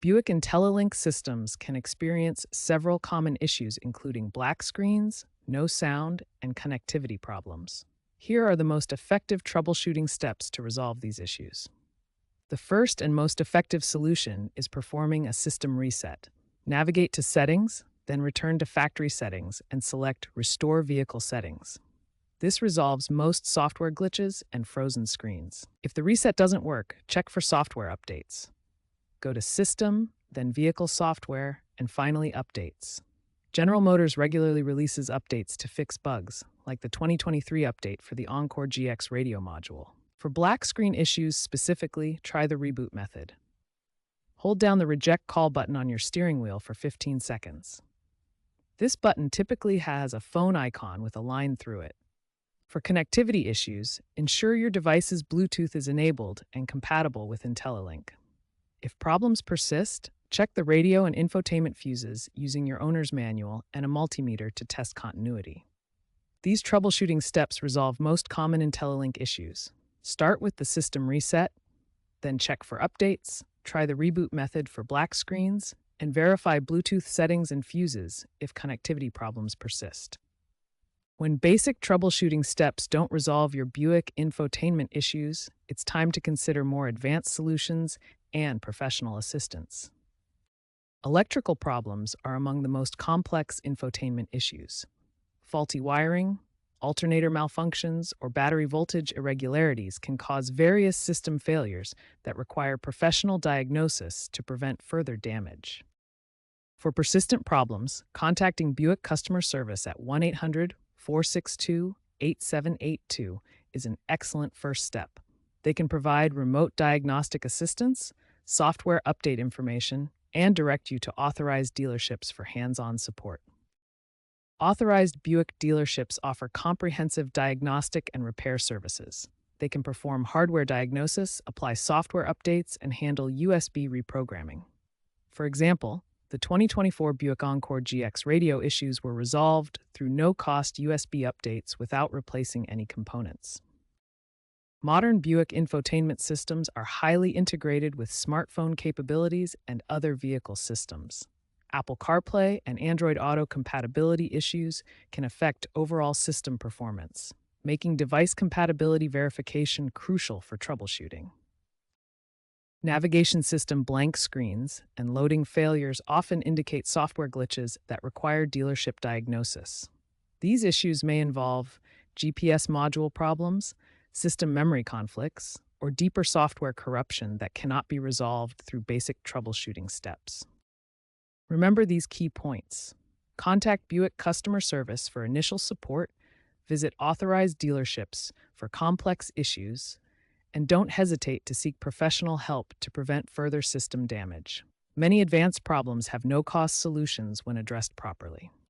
Buick IntelliLink systems can experience several common issues, including black screens, no sound, and connectivity problems. Here are the most effective troubleshooting steps to resolve these issues. The first and most effective solution is performing a system reset. Navigate to Settings, then return to Factory Settings and select Restore Vehicle Settings. This resolves most software glitches and frozen screens. If the reset doesn't work, check for software updates. Go to System, then Vehicle Software, and finally Updates. General Motors regularly releases updates to fix bugs, like the 2023 update for the Encore GX radio module. For black screen issues specifically, try the reboot method. Hold down the Reject Call button on your steering wheel for 15 seconds. This button typically has a phone icon with a line through it. For connectivity issues, ensure your device's Bluetooth is enabled and compatible with IntelliLink. If problems persist, check the radio and infotainment fuses using your owner's manual and a multimeter to test continuity. These troubleshooting steps resolve most common IntelliLink issues. Start with the system reset, then check for updates, try the reboot method for black screens, and verify Bluetooth settings and fuses if connectivity problems persist. When basic troubleshooting steps don't resolve your Buick infotainment issues, it's time to consider more advanced solutions and professional assistance. Electrical problems are among the most complex infotainment issues. Faulty wiring, alternator malfunctions, or battery voltage irregularities can cause various system failures that require professional diagnosis to prevent further damage. For persistent problems, contacting Buick customer service at 1-800-462-8782 is an excellent first step. They can provide remote diagnostic assistance, software update information, and direct you to authorized dealerships for hands-on support. Authorized Buick dealerships offer comprehensive diagnostic and repair services. They can perform hardware diagnosis, apply software updates, and handle USB reprogramming. For example, the 2024 Buick Encore GX radio issues were resolved through no-cost USB updates without replacing any components. Modern Buick infotainment systems are highly integrated with smartphone capabilities and other vehicle systems. Apple CarPlay and Android Auto compatibility issues can affect overall system performance, making device compatibility verification crucial for troubleshooting. Navigation system blank screens and loading failures often indicate software glitches that require dealership diagnosis. These issues may involve GPS module problems, system memory conflicts, or deeper software corruption that cannot be resolved through basic troubleshooting steps. Remember these key points. Contact Buick customer service for initial support, visit authorized dealerships for complex issues, and don't hesitate to seek professional help to prevent further system damage. Many advanced problems have no-cost solutions when addressed properly.